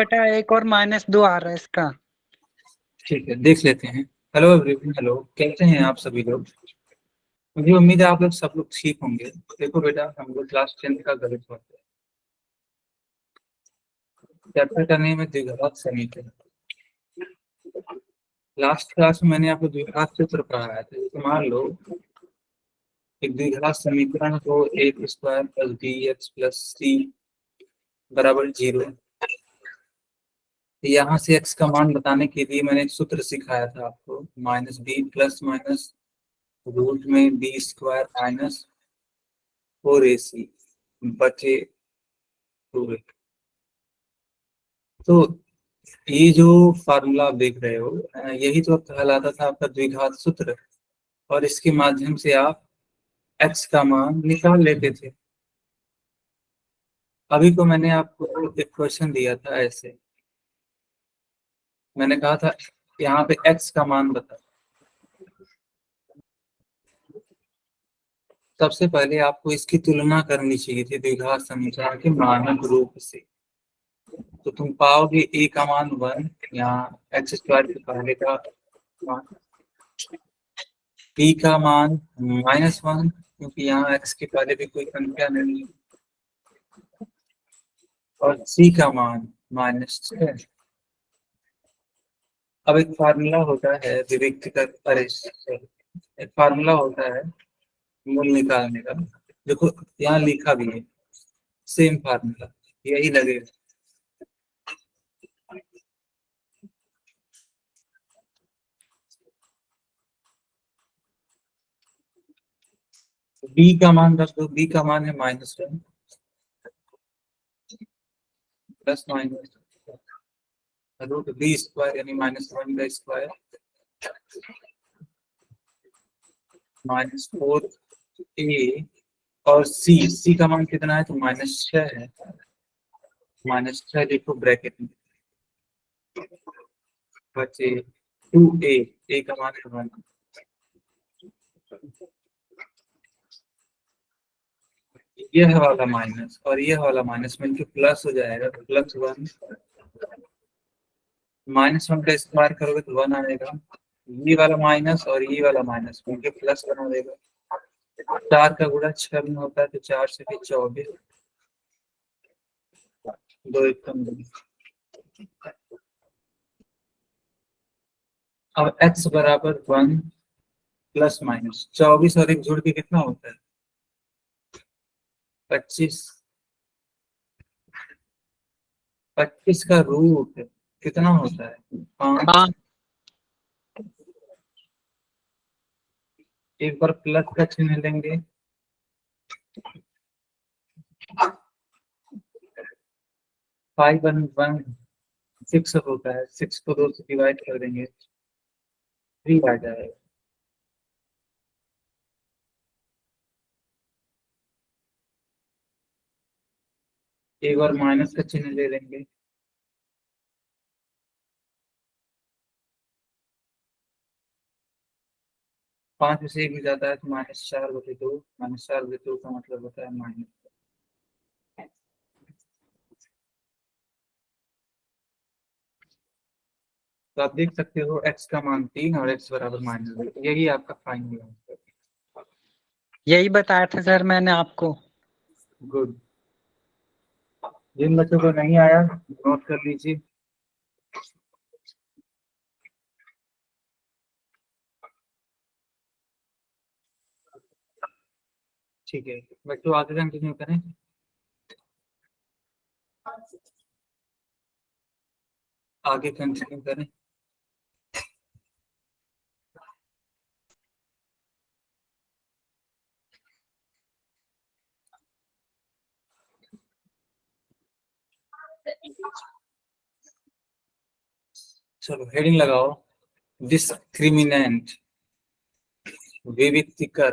बेटा 1 और -2 आ रहा है इसका। ठीक है, देख लेते हैं। हेलो एवरीवन, हेलो, कैसे हैं आप सभी लोग? मुझे उम्मीद है आप लोग सब लोग ठीक होंगे। देखो बेटा, हम लोग क्लास 10 का गणित पढ़ते हैं। चर्चा करने में द्विघात समीकरण। लास्ट क्लास में मैंने आपको द्विघात सूत्र पढ़ाया था। जैसे मान लो एक द्विघात समीकरण को A square plus B X plus C बराबर 0। यहाँ से x का मान बताने के लिए मैंने एक सूत्र सिखाया था आपको, minus B plus minus root में बी स्क्वायर माइनस 4ac बचे 2a। तो ये जो फार्मूला आप देख रहे हो, यही तो कहलाता था आपका द्विघात सूत्र, और इसके माध्यम से आप x का मान निकाल लेते थे। अभी तो मैंने आपको एक क्वेश्चन दिया था ऐसे, मैंने कहा था यहाँ पे x का मान बता। सबसे पहले आपको इसकी तुलना करनी चाहिए थी द्विघात समीकरण के मानक रूप से। तो तुम पाओगे a का मान 1, यहाँ एक्स स्क्वायर के पहले का मान, b का मान -1 क्योंकि यहाँ x के पहले भी कोई संख्या नहीं है, और c का मान -6। अब एक फार्मूला होता है विविक्त कर, अरे एक फार्मूला होता है मूल निकालने का। देखो यहाँ लिखा भी है, सेम फार्मूला यही लगेगा। b का मान रख दो, b का मान है -1 plus minus root B square यानी -1 का स्क्वायर -4a, और c का मान कितना है तो -6 है। -6 लिखो ब्रैकेट में, बचे 2a, a का मान है 1। यह वाला माइनस और यह वाला माइनस मिलकर प्लस हो जाएगा, तो +1। -1 का स्क्वायर करोगे तो 1 आएगा। ये वाला माइनस और ये वाला माइनस मिलकर प्लस बना देगा। 4 का गुणा 6 में होता है, तो 4 से भी 24, 2 1 कम। अब x बराबर 1 प्लस माइनस 24 और एक जोड़ के कितना होता है 25। 25 का रूट कितना होता है 5। हाँ। एक बार प्लस का चिन्ह लेंगे, 5 1 1 6 होता है, 6 को 2 से डिवाइड कर देंगे 3 आ जाएगा। एक बार माइनस का चिन्ह ले लेंगे, 5 में से 1 भी जाता है तो -4/2, -4/2 का मतलब होता है माइनस। तो आप देख सकते हो x का मान 3 और x बराबर -2, यही आपका फाइनल आंसर। यही बताया था सर मैंने आपको। गुड। जिन बच्चों को नहीं आया नोट कर लीजिए। ठीक है बच्चों, आगे कंटिन्यू करें। आगे कंटिन्यू करें। चलो हेडिंग लगाओ, डिस्क्रिमिनेंट, विविक्तिकर।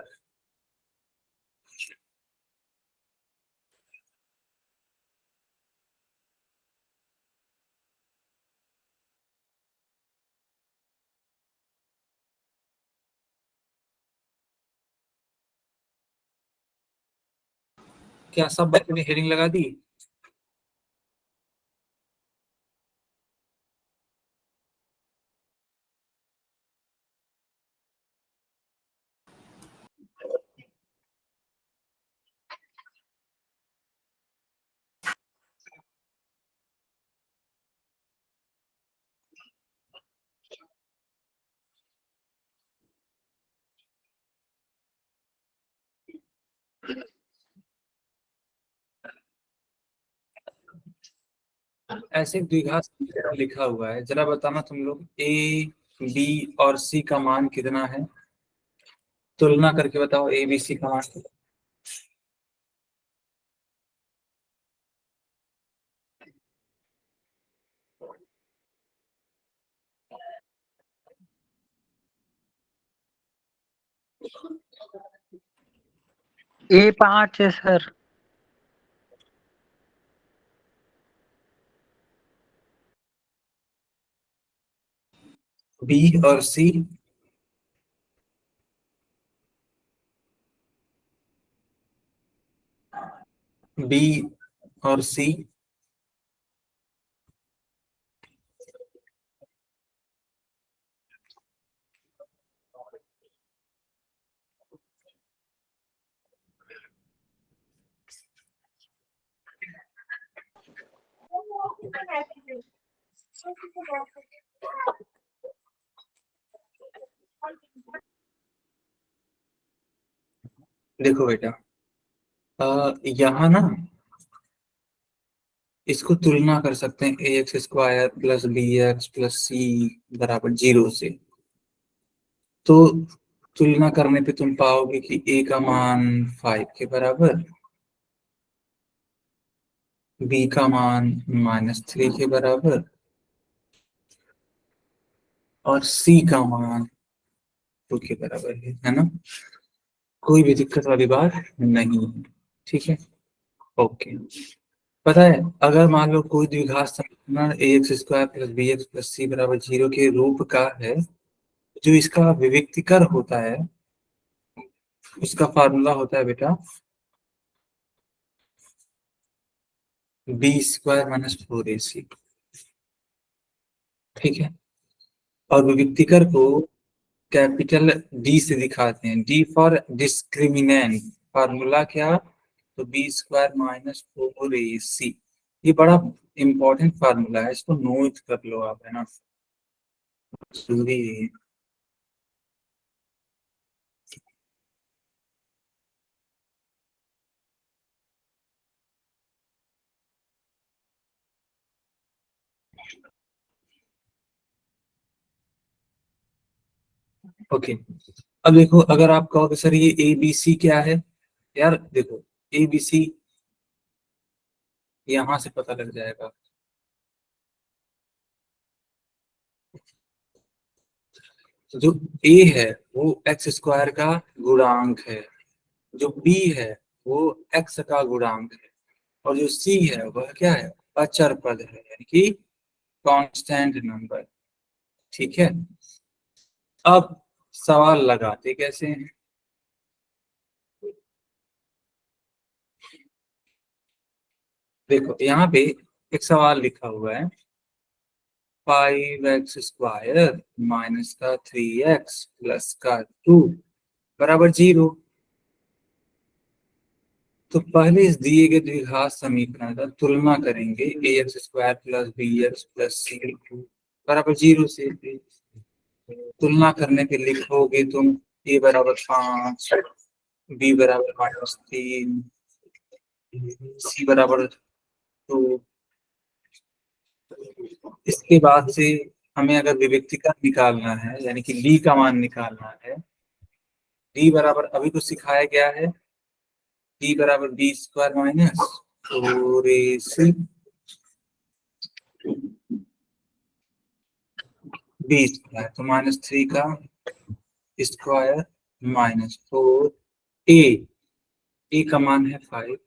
क्या सब बच्चों ने हेडिंग लगा दी? ऐसे द्विघात संख्या लिखा हुआ है, जरा बताना तुम लोग ए बी और सी का मान कितना है, तुलना करके बताओ ए बी सी का मान। A5 है सर। बी और सी, बी और सी, देखो बेटा, यहाँ ना इसको तुलना कर सकते हैं A X square plus B X plus C बराबर 0 से। तो तुलना करने पे तुम पाओगे कि ए का मान 5 के बराबर, बी का मान -3 के बराबर, और सी का मान 2 के बराबर है ना। कोई भी दिक्कत वाली बात नहीं है, ठीक है। ओके, पता है अगर मान लो कोई द्विघात समीकरण A X square plus B X plus C बराबर 0 के रूप का है, जो इसका विविक्तिकर होता है उसका फार्मूला होता है बेटा बी स्क्वायर -4ac, ठीक है। और विविक्तिकर को कैपिटल डी से दिखाते हैं, डी फॉर डिस्क्रिमिनेंट। फार्मूला क्या, तो बी स्क्वायर -4ac। ये बड़ा इंपॉर्टेंट फार्मूला है, इसको नोट कर लो आप, है ना, जरूरी है। ओके, अब देखो अगर आप कहोगे सर ये ए बी सी क्या है, यार देखो ए बी सी यहां से पता लग जाएगा। तो जो ए है वो एक्स स्क्वायर का गुणांक है, जो बी है वो एक्स का गुणांक है, और जो सी है वह क्या है, अचर पद है, यानी कि कांस्टेंट नंबर, ठीक है। अब सवाल लगाते कैसे हैं, देखो यहाँ पे एक सवाल लिखा हुआ है 5x² माइनस का 3x प्लस का 2 बराबर 0। तो पहले इस दिए गए द्विघात समीकरण का तुलना करेंगे A X square plus B X plus C बराबर 0 से। तुलना करने पे लिखोगे तुम ए बराबर 5, बी बराबर -3, सी बराबर 2। इसके बाद से हमें अगर विविक्तिका निकालना है, यानी कि डी का मान निकालना है, डी बराबर अभी तो सिखाया गया है, डी बराबर B square -4ac, B square तो -3 का स्क्वायर -4, ए ए का मान है 5,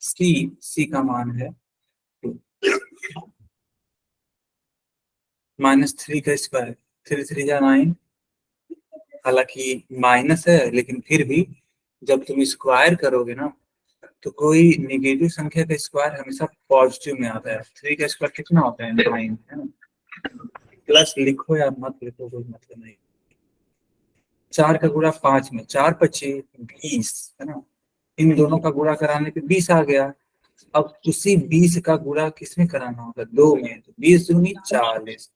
सी का मान है -3 का स्क्वायर, 3 3 जा 9। हालांकि माइनस है लेकिन फिर भी जब तुम स्क्वायर करोगे ना, तो कोई निगेटिव संख्या का स्क्वायर हमेशा पॉजिटिव में आता है। 3 का स्क्वायर कितना होता है, 9, है ना। प्लस लिखो या मत लिखो कोई मतलब नहीं। 4 का गुणा 5 में, 4 पचे 20, है ना। इन दोनों का गुणा कराने पे 20 आ गया। अब उसी 20 का गुणा किसमें कराना होगा, 2 में, तो 20 दूनी 40।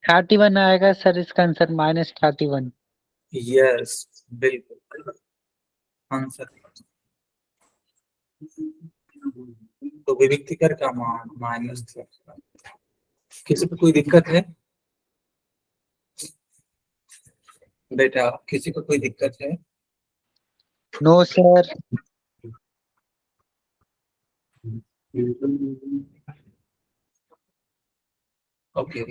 31 आएगा सर इसका आंसर, -31। यस, बिल्कुल आंसर तो विविक्तिकर का मान -3। किसी को कोई दिक्कत है बेटा? किसी को कोई दिक्कत है? No sir. Okay.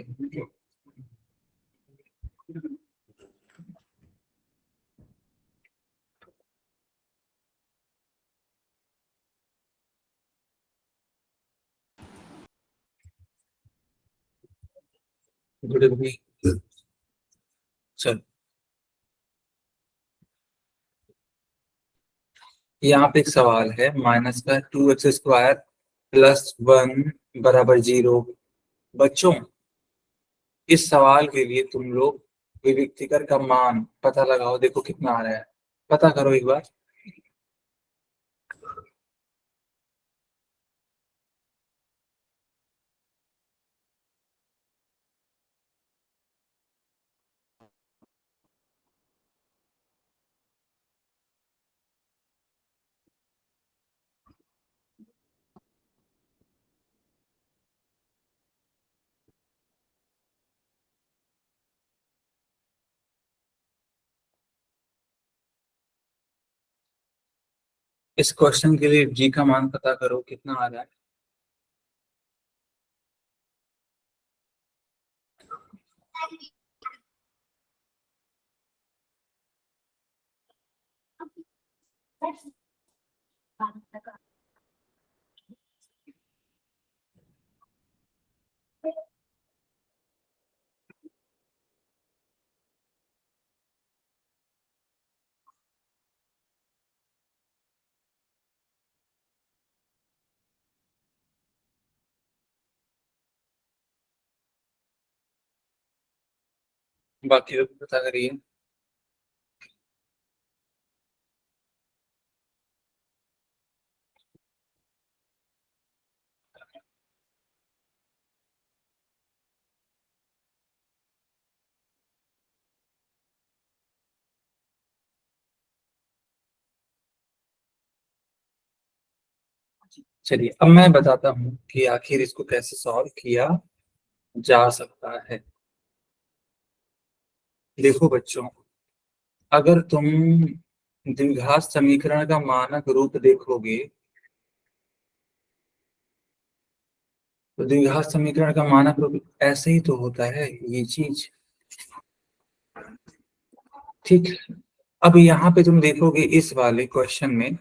Good evening. चल, यहाँ पे एक सवाल है, माइनस का 2x² प्लस 1 बराबर 0। बच्चों, इस सवाल के लिए तुम लोग विविक्तिकर का मान पता लगाओ, देखो कितना आ रहा है, पता करो एक बार। इस क्वेश्चन के लिए जी का मान पता करो कितना आ रहा है। बाकी लोग पता करिए। चलिए, अब मैं बताता हूँ कि आखिर इसको कैसे सॉल्व किया जा सकता है। देखो बच्चों, अगर तुम द्विघात समीकरण का मानक रूप देखोगे तो द्विघात समीकरण का मानक रूप ऐसे ही तो होता है, ये चीज। ठीक। अब यहाँ पे तुम देखोगे इस वाले क्वेश्चन में,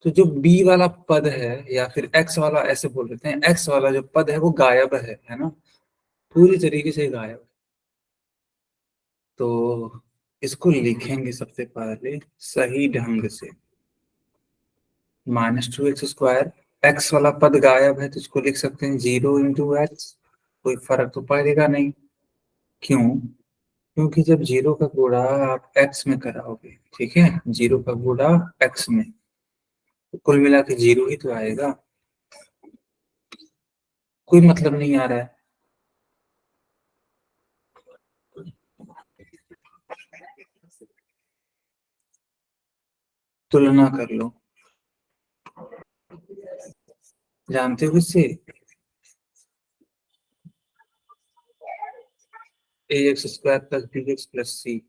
तो जो बी वाला पद है या फिर एक्स वाला, ऐसे बोल देते हैं, एक्स वाला जो पद है वो गायब है ना, पूरी तरीके से गायब है। तो इसको लिखेंगे सबसे पहले सही ढंग से, -2x²। एक्स वाला पद गायब है तो इसको लिख सकते हैं 0 × x। कोई फर्क तो पड़ेगा नहीं। क्यों? क्योंकि जब 0 का गुणा आप x में कराओगे, ठीक है, 0 का गुणा x में, तो कुल मिला के 0 ही तो आएगा। कोई मतलब नहीं आ रहा है। तुलना कर लो। जानते हो किससे? ax² + bx + c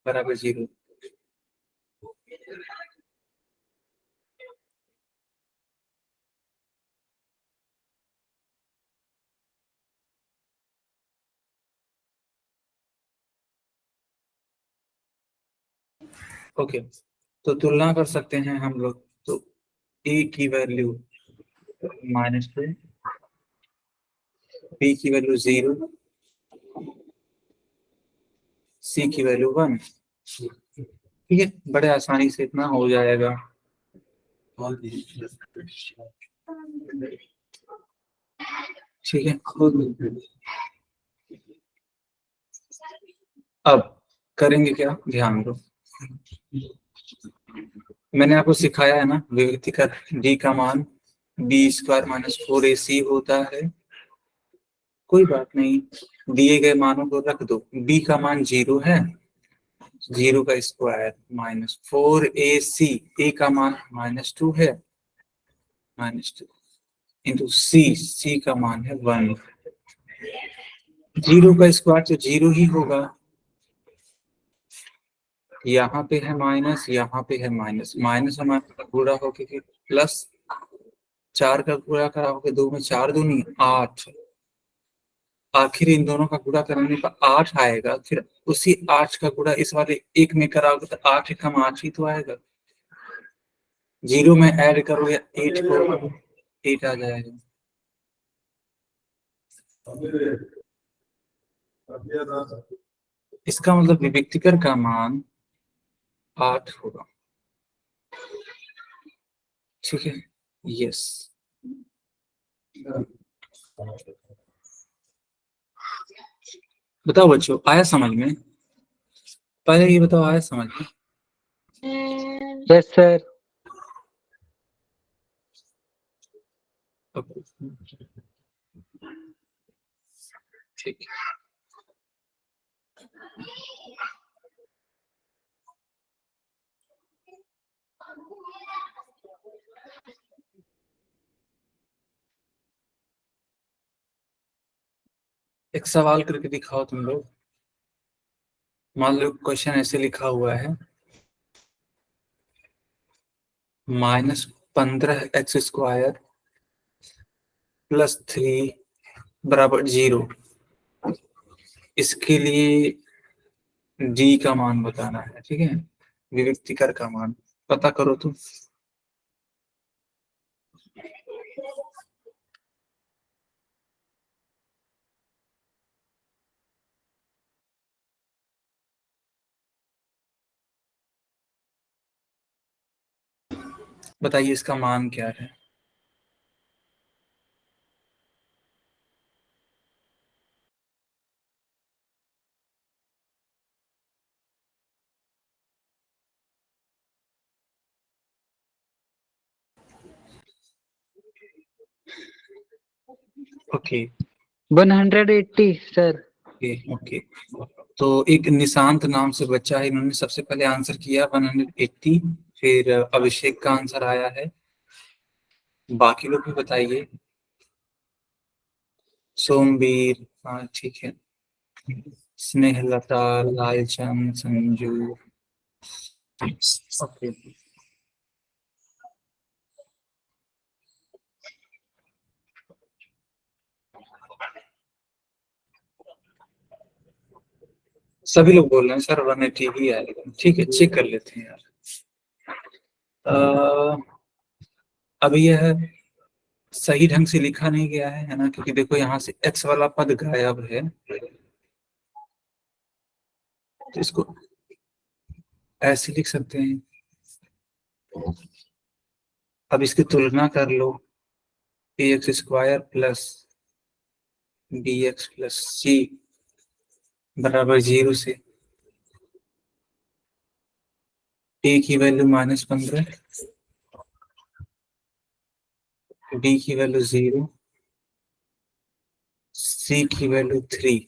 बराबर 0। ओके, तो तुलना कर सकते हैं हम लोग। तो a की वैल्यू -2, b की वैल्यू 0, c की वैल्यू 1। ठीक है, बड़े आसानी से इतना हो जाएगा। ठीक है, अब करेंगे क्या, ध्यान दो। मैंने आपको सिखाया है ना, विभक्ति का डी का मान b² - 4ac होता है। कोई बात नहीं, दिए गए मानों को रख दो। b का मान 0 है, जीरो का स्क्वायर माइनस 4ac, ए का मान -2 है, -2 इंटू सी का मान है 1। जीरो का स्क्वायर तो जीरो ही होगा, यहाँ पे है माइनस, यहाँ पे है माइनस, माइनस हमारा गुणा होके फिर प्लस, 4 का गुणा करा होके 2 में 4 दूनी 8, आखिर इन दोनों का गुणा करने पर 8 आएगा, फिर उसी 8 का गुणा इस वाले एक में कराओगे तो 8 एकम 8 ही तो आएगा, जीरो में ऐड करोगे 8 को 8 आ जाएगा। इसका मतलब विविक्तिकर का मान 8 होगा, ठीक है। यस, बताओ बच्चों, आया समझ में? पहले ये बताओ, आया समझ में? Yes sir. ठीक है, एक सवाल करके दिखाओ तुम लोग। मान लो क्वेश्चन ऐसे लिखा हुआ है, -15x² +3 बराबर 0। इसके लिए डी का मान बताना है, ठीक है, विविक्तिकर का मान पता करो तुम। बताइए इसका मान क्या है? Okay 180 sir. Okay okay. तो एक निशांत नाम से बच्चा है, इन्होंने सबसे पहले आंसर किया 180, फिर अभिषेक का आंसर आया है। बाकी लोग भी बताइए। सोमवीर, हाँ ठीक है, स्नेहलता, लालचंद, संजू, ओके। सभी लोग बोल रहे हैं सर 180 ही आएगा, ठीक है, चेक कर लेते हैं यार। अभी यह सही ढंग से लिखा नहीं गया है ना, क्योंकि देखो यहाँ से x वाला पद गायब है, तो इसको ऐसे लिख सकते हैं। अब इसकी तुलना कर लो, ax² plus bx plus c बराबर 0 से a की वैल्यू -15, b की वैल्यू 0, c की वैल्यू 3।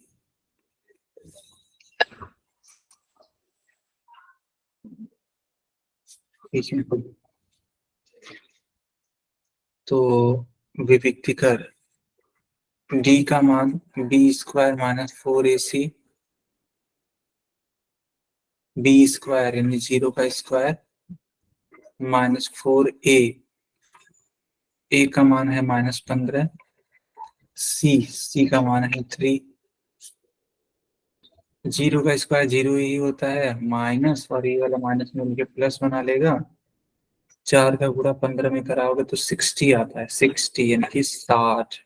ठीक है, तो विविक्तिकर d का मान b² - 4ac, b² यानी 0 का स्क्वायर -4a, a का मान है -15, c का मान है 3। 0 का स्क्वायर 0 ही होता है, माइनस और ये वाला माइनस में मिलकर प्लस बना लेगा। 4 का गुणा 15 में कराओगे तो 60 आता है, 60 यानी कि 60।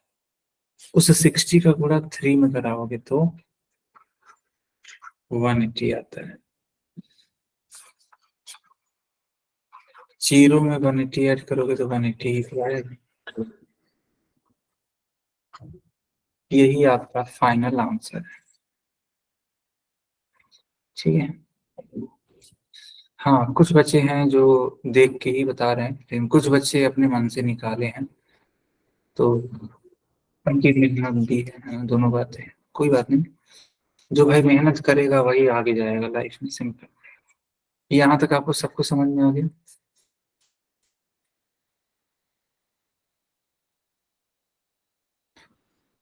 उस 60 का गुणा 3 में कराओगे तो 180 आता है। 0 में 180 ऐड करोगे तो 180 ही आएगा। यही आपका फाइनल आंसर है, ठीक है। हाँ, कुछ बच्चे हैं जो देख के ही बता रहे हैं, लेकिन कुछ बच्चे अपने मन से निकाले हैं, तो उनकी मेहनत भी है, दोनों बातें हैं, कोई बात नहीं। जो भाई मेहनत करेगा वही आगे जाएगा लाइफ में, सिंपल। यहाँ तक आपको सबको समझ में आ गया?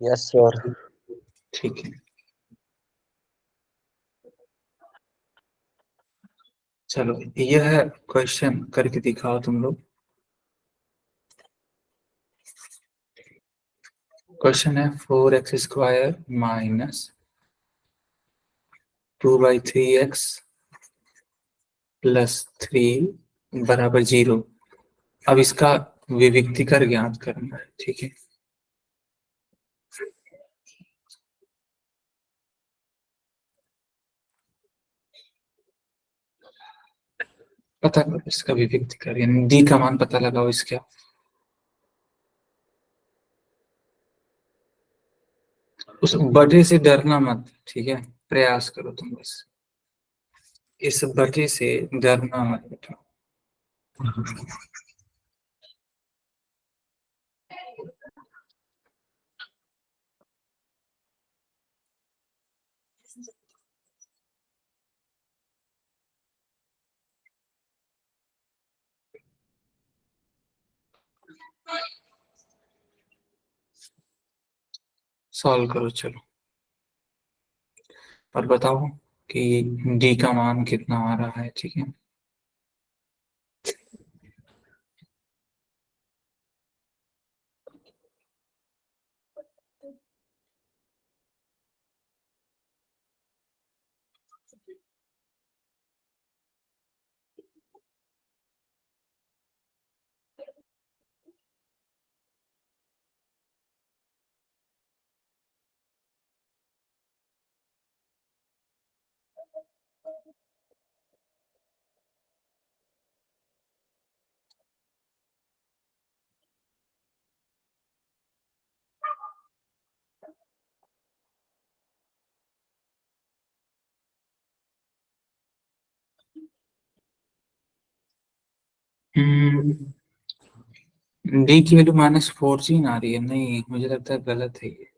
Yes sir. ठीक है, चलो यह क्वेश्चन करके दिखाओ तुम लोग। क्वेश्चन है 4x² माइनस 2/3x प्लस 3 बराबर 0। अब इसका विविक्तिकर ज्ञात करना है, ठीक है। पता करो इसका विविक्तिकर, यानी डी का मान पता लगाओ इसका। उस बटे से डरना मत, ठीक है, प्रयास करो तुम बस, इस बटे से डरना मत बेटा। सॉल्व करो चलो, और बताओ कि डी का मान कितना आ रहा है, ठीक है। डी की वैल्यू -14 आ रही है, नहीं मुझे लगता है गलत है ये।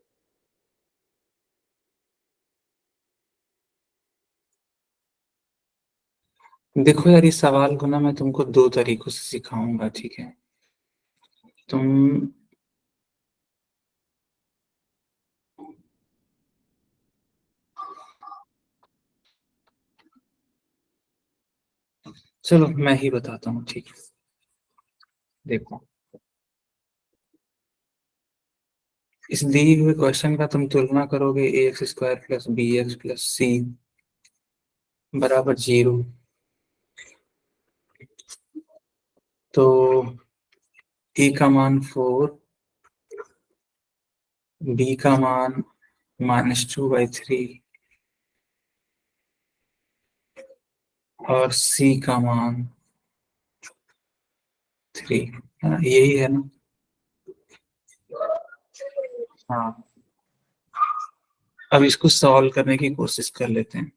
देखो यार, इस सवाल को ना मैं तुमको दो तरीकों से सिखाऊंगा, ठीक है। तुम चलो मैं ही बताता हूँ, ठीक है। देखो, इस दिए हुए क्वेश्चन का तुम तुलना करोगे ax² plus bx plus c बराबर 0, तो a का मान 4, b का मान -2/3 और c का मान 3, है ना, यही है ना। हाँ, अब इसको सॉल्व करने की कोशिश कर लेते हैं।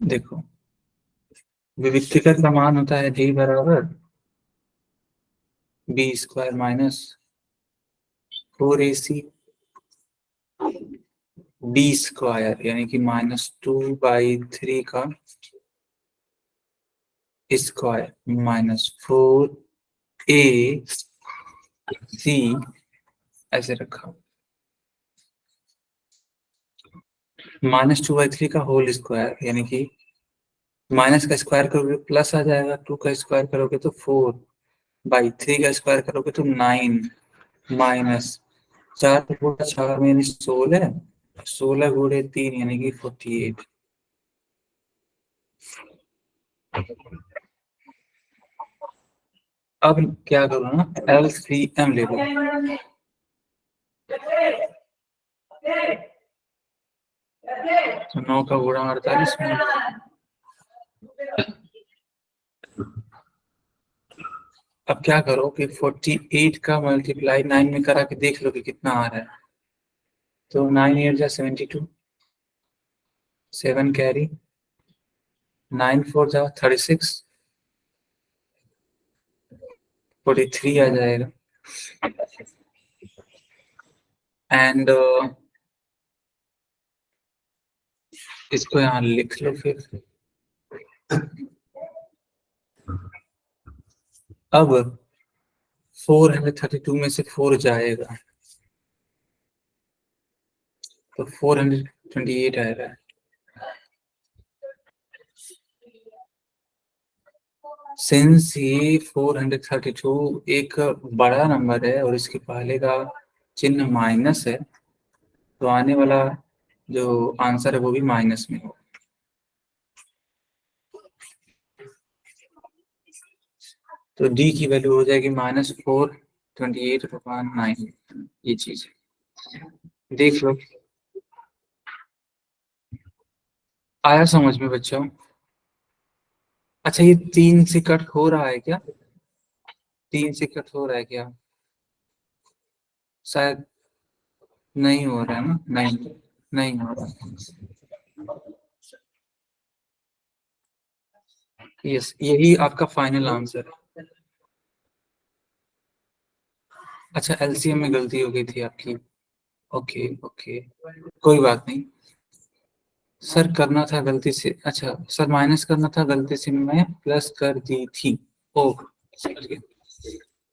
देखो, विविक्तिकर का मान होता है d बराबर b² माइनस 4ac b² यानी कि -2/3 का स्क्वायर माइनस 4ac ऐसे रखा, -2/3 का होल स्क्वायर, यानी कि माइनस का स्क्वायर करोगे प्लस आ जाएगा, 2 का स्क्वायर करोगे तो 4/3 का स्क्वायर करोगे तो 9 माइनस 4 यानी 16, 16 × 3 यानी कि 48। अब क्या करो ना, LCM ले लो। तो 9 का गुणा 48 में, अब क्या करो कि 48 का मल्टीप्लाई 9 में करा के देख लो कि कितना आ रहा है। तो 9 8 जा 72, 7 कैरी, 9 4 जा 36, 43 आ जाएगा। एंड इसको यहाँ लिख लो फिर। अब 432 में से 4 जाएगा तो 428 आएगा। सिंस ये 432 एक बड़ा नंबर है और इसके पहले का चिन्ह माइनस है, तो आने वाला जो आंसर है वो भी माइनस में हो। तो डी की वैल्यू हो जाएगी -428/9। ये चीज देख लो, आया समझ में बच्चों? अच्छा, ये 3 से कट हो रहा है क्या? 3 से कट हो रहा है क्या? शायद नहीं हो रहा है ना। नहीं, नहीं हो रहा। यस, यही आपका फाइनल आंसर है। अच्छा, एलसीएम में गलती हो गई थी आपकी। ओके ओके, कोई बात नहीं। सर करना था गलती से, अच्छा सर माइनस करना था गलती से, मैं प्लस कर दी थी। ओह, समझ गया।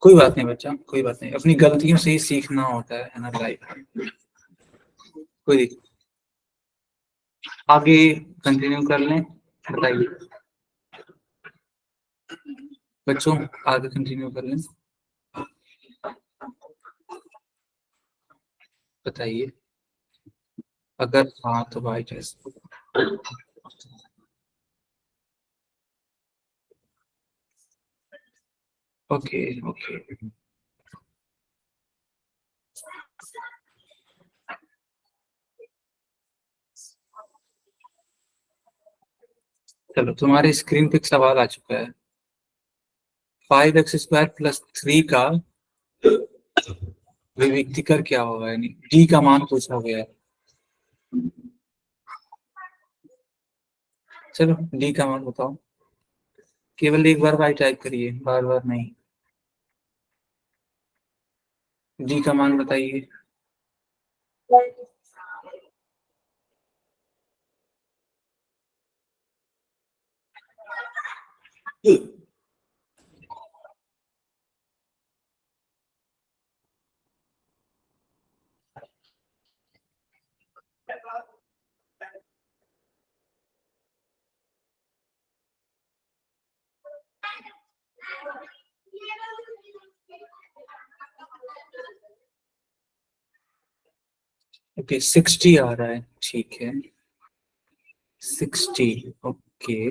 कोई बात नहीं बच्चा, कोई बात नहीं, अपनी गलतियों से ही सीखना होता है ना लाइफ में। कोई दिक्कत। आगे कंटिन्यू कर लें, बताइए बच्चों, आगे कंटिन्यू कर लें, बताइए। अगर हाँ तो भाई टेस्ट। ओके ओके, चलो तुम्हारी स्क्रीन पे एक सवाल आ चुका है। 5x² + 3 का विविक्तिकर क्या होगा, यानी डी का मान पूछा गया है। चलो डी का मान बताओ, केवल एक बार भाई टाइप करिए, बार बार नहीं। डी का मान बताइए। ओके 60 आ रहा है, ठीक है 60। ओके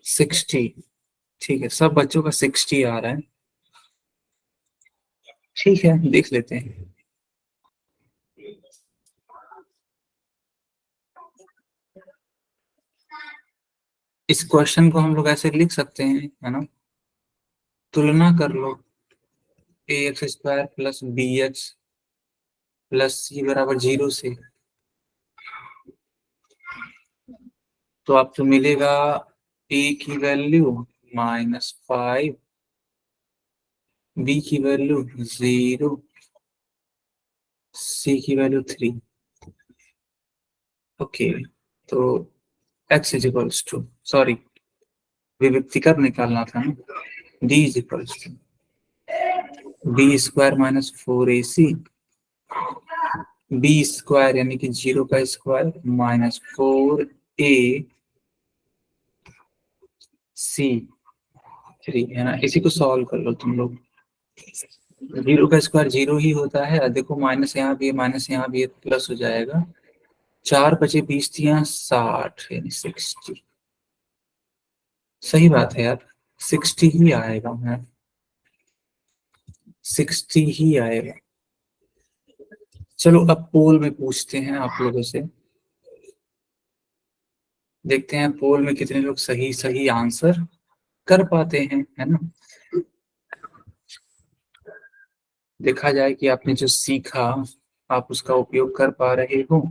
60, ठीक है, सब बच्चों का 60 आ रहा है। ठीक है, देख लेते हैं। इस क्वेश्चन को हम लोग ऐसे लिख सकते हैं, है ना, तुलना कर लो ax² + bx + c = 0 से। तो आपको मिलेगा a की वैल्यू -5, b की वैल्यू 0, c की वैल्यू 3। ओके, तो x इज टू, सॉरी विविक्तिकर निकालना था ना, d is b² - 4ac, b² यानी कि 0 का स्क्वायर -4ac, 3 है ना। इसी को सॉल्व कर लो तुम लोग। 0 का स्क्वायर 0 ही होता है, देखो माइनस यहाँ भी है, माइनस यहाँ भी है, प्लस हो जाएगा। 4 बचे 20 थी यहाँ 60, यानी 60। सही बात है यार, 60 ही आएगा, है 60 ही आएगा। चलो अब पोल में पूछते हैं आप लोगों से, देखते हैं पोल में कितने लोग सही सही आंसर कर पाते हैं, है ना। देखा जाए कि आपने जो सीखा आप उसका उपयोग कर पा रहे हो।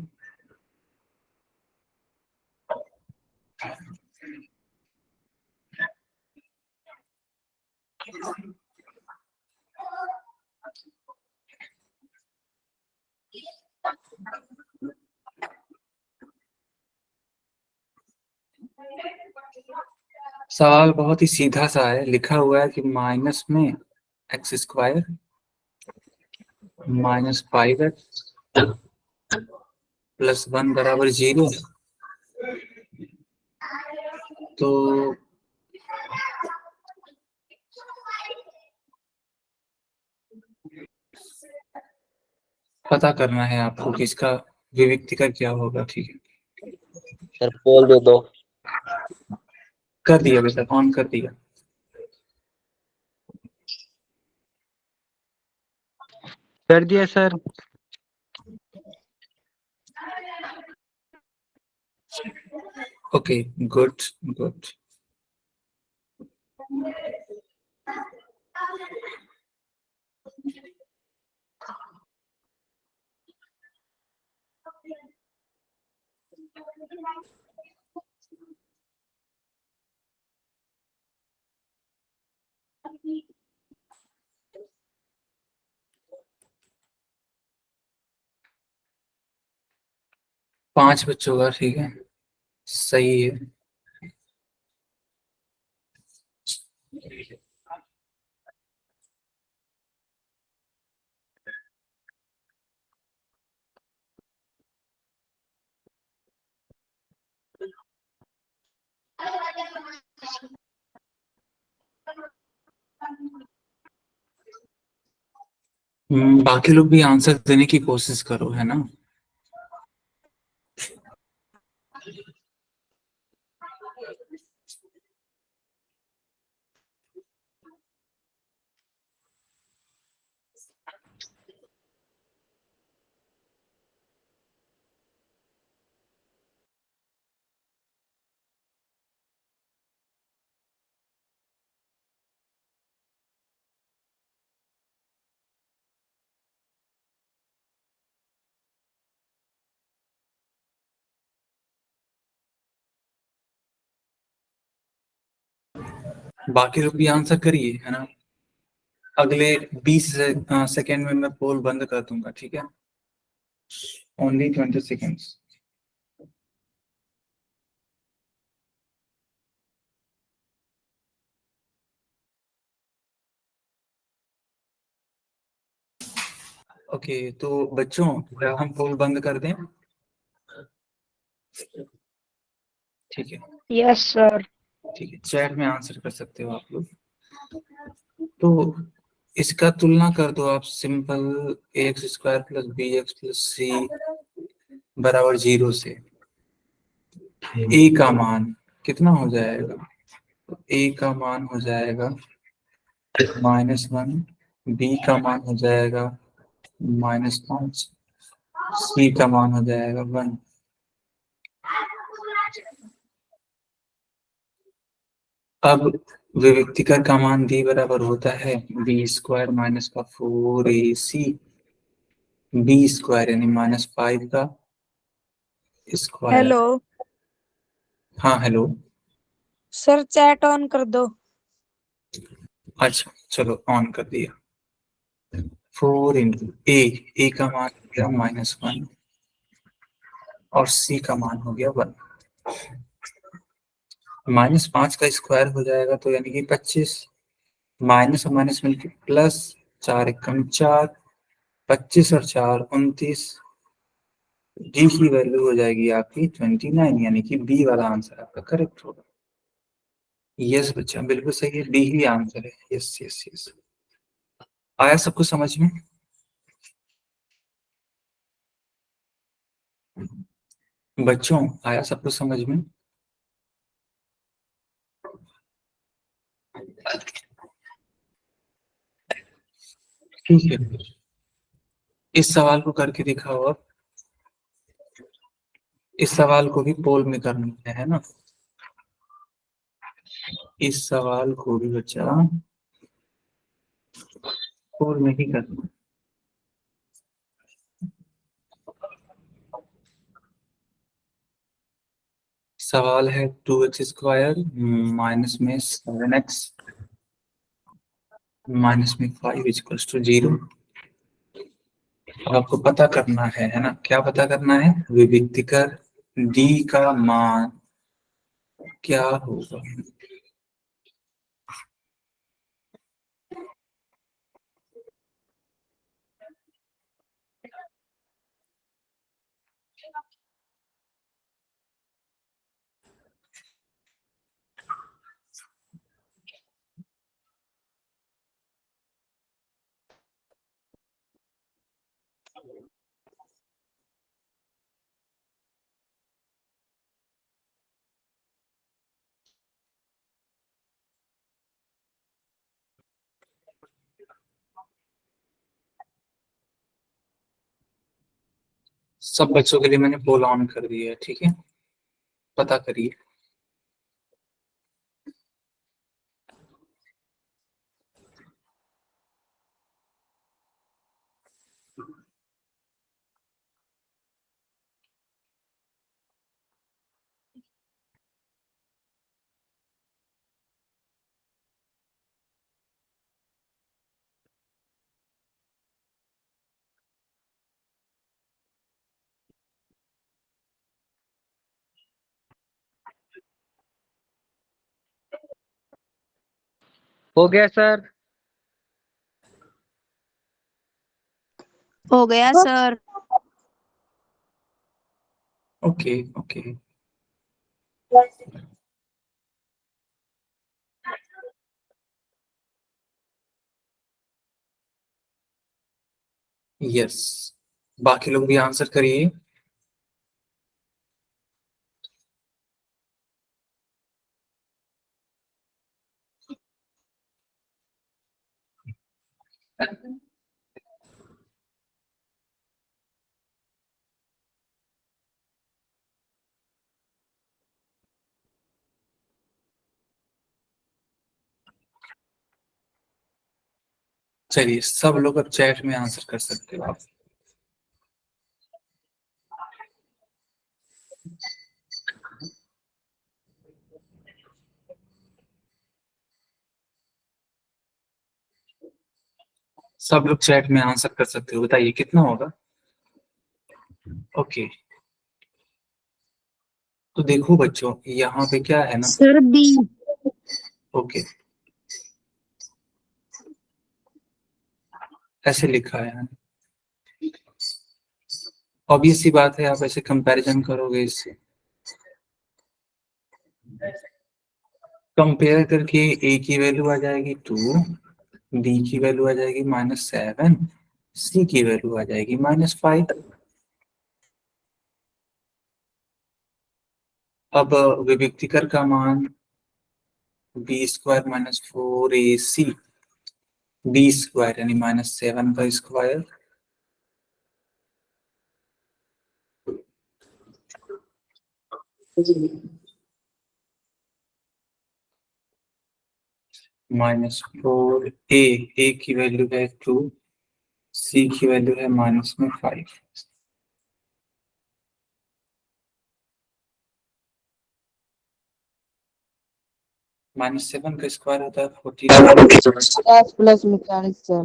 सवाल बहुत ही सीधा सा है, लिखा हुआ है कि माइनस में x square minus 5x plus 1 बराबर 0। तो पता करना है आपको कि इसका विविक्ति का क्या होगा। ठीक है, सर पोल दे दो। कर दिया बेटा, ऑन कर दिया। कर दिया सर। Okay, good good. पांच बच्चों का, ठीक है, सही है। बाकी लोग भी आंसर देने की कोशिश करो, है ना। बाकी लोग भी आंसर करिए, है ना। अगले 20 सेकेंड में मैं पोल बंद कर दूंगा, ठीक है। Only 20 seconds. ओके, तो बच्चों क्या हम पोल बंद कर दें? ठीक है, यस सर। ठीक है, चैट में आंसर कर सकते हो आप लोग। तो इसका तुलना कर दो आप, simple X square plus B X plus C बराबर 0 से। ए का मान कितना हो जाएगा? ए का मान हो जाएगा -1, बी का मान हो जाएगा -5, सी का मान हो जाएगा 1। अब विविक्तिकर का मान डी बराबर होता है बी स्क्वायर माइनस का 4ac, बी स्क्वायर यानी -5 का स्क्वायर। हेलो हाँ हेलो। सर, चैट ऑन कर दो। अच्छा चलो, ऑन कर दिया। 4 इंटू ए का मान हो गया -1 और सी का मान हो गया 1। -5 का स्क्वायर हो जाएगा तो यानी कि 25, माइनस और माइनस मिलकर प्लस, 4 एकम 4, 25 और 4 29। डी की वैल्यू हो जाएगी आपकी 29, यानी कि बी वाला आंसर आपका करेक्ट होगा। यस बच्चा, बिल्कुल सही है, बी ही आंसर है। Yes yes yes. आया सबको समझ में? बच्चों आया सबको समझ में? ठीक है, इस सवाल को करके दिखाओ अब। इस सवाल को भी पोल में करना है ना। इस सवाल को भी बच्चा पोल में ही करना। सवाल है 2x स्क्वायर माइनस में 7x माइनस में 5 इक्वल्स टू 0। आपको पता करना है ना, क्या पता करना है? विविक्तिकर d का मान क्या होगा। सब बच्चों के लिए मैंने पोल ऑन कर दिया है, ठीक है, पता करिए। हो गया सर। हो गया सर। Okay okay. यस, बाकी लोग भी आंसर करिए। चलिए, सब लोग अब चैट में आंसर कर सकते हो आप। सब लोग चैट में आंसर कर सकते हो, बताइए कितना होगा। ओके, तो देखो बच्चों, यहाँ पे क्या है ना। Sir B. ओके, ऐसे लिखा है, ऑब्वियस सी बात है, आप ऐसे कंपैरिजन करोगे इससे, कंपेयर करके ए की वैल्यू आ जाएगी 2, बी की वैल्यू आ जाएगी -7, सी की वैल्यू आ जाएगी -5। अब विविक्तिकर का मान b² - 4ac, b² यानी -7 का स्क्वायर, -4a, a की वैल्यू है 2, सी की वैल्यू है -5। -7 का स्क्वायर होता है 40, प्लस मैकेनिक्स सर।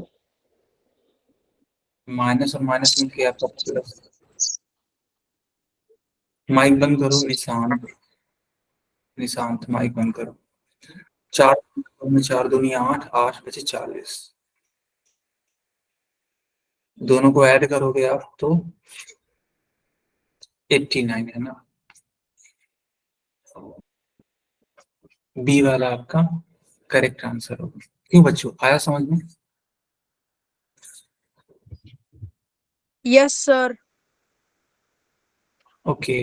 माइनस और माइनस में क्या प्लस। माइक बंद करो निशांत, निशांत माइक बंद करो। 4 में 4 दूनी 8, 8×5 = 40, दोनों को ऐड करोगे आप तो 89 है ना। बी वाला आपका करेक्ट आंसर होगा। क्यों बच्चों, आया समझ में। Yes sir. ओके,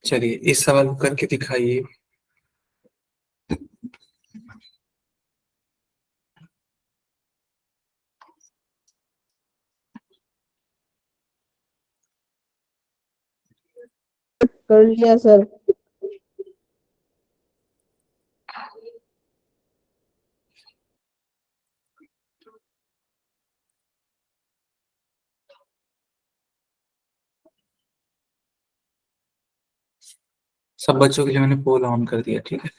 चलिए इस सवाल को करके दिखाइए। कर लिया सर। सब बच्चों के लिए मैंने पोल ऑन कर दिया, ठीक है।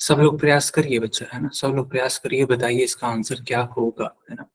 सब लोग प्रयास करिए बच्चा, है ना, सब लोग प्रयास करिए, बताइए इसका आंसर क्या होगा, है ना।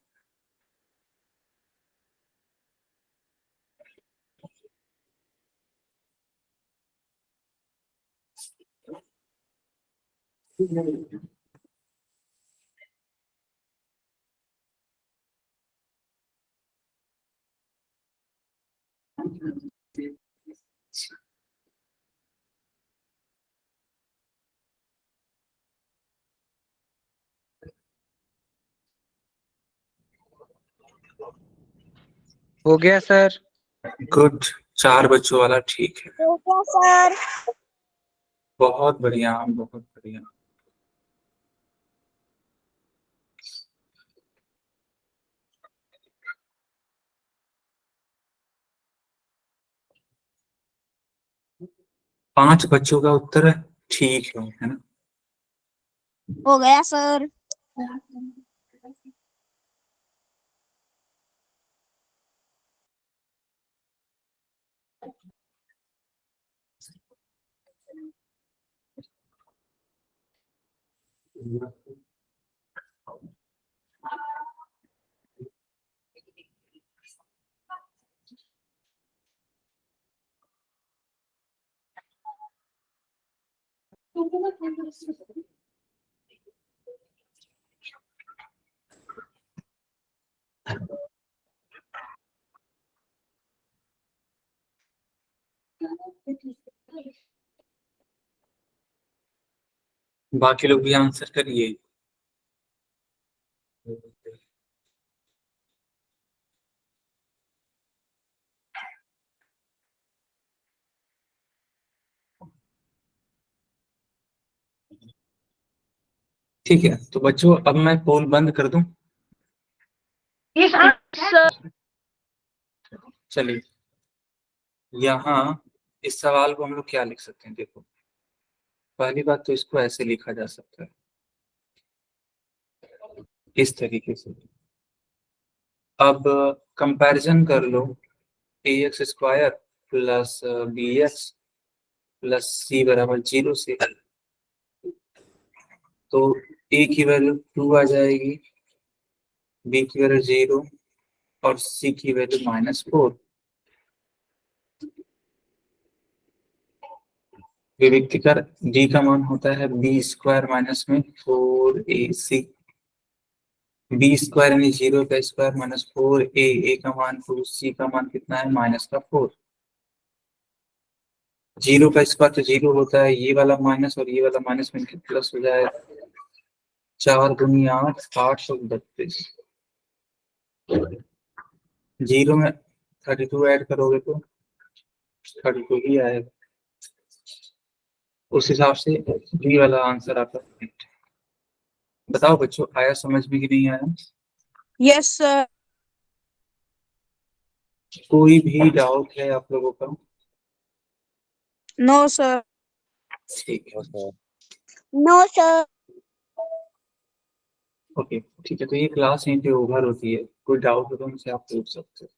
हो गया सर। गुड, 4 बच्चों वाला ठीक है। हो गया सर। बहुत बढ़िया, बहुत बढ़िया। पांच बच्चों का उत्तर ठीक है ना? हो गया सर। बाकी लोग भी आंसर करिए। ठीक है, तो बच्चों अब मैं पोल बंद कर दूं। चलिए, यहाँ इस सवाल को हम लोग क्या लिख सकते हैं? देखो, पहली बात तो इसको ऐसे लिखा जा सकता है, इस तरीके से। अब कंपैरिजन कर लो, ax square plus bx plus c बराबर 0 से, तो a की वैल्यू 2 आ जाएगी, b की वैल्यू 0 और c की वैल्यू -4। विविक्ति कर d का मान होता है b स्क्वायर माइनस में 4ac। बी स्क्वायर यानी 0 का स्क्वायर माइनस 4a, a का मान 2, c का मान कितना है -4। 0 का स्क्वायर तो 0 होता है, ये वाला माइनस और ये वाला माइनस में प्लस हो जाएगा। 4 दूनी 8, 832। 0 में 32 ऐड करोगे तो 32 ही आएगा। उस हिसाब से बी वाला आंसर आपका करेक्ट है। बताओ बच्चों, आया समझ में कि नहीं आया? Yes sir. कोई भी डाउट है आप लोगों का? No sir. ठीक है, नो सर। ओके ठीक है। तो ये क्लास यहीं पे ओवर होती है, कोई डाउट हो तो मुझसे आप पूछ सकते हो।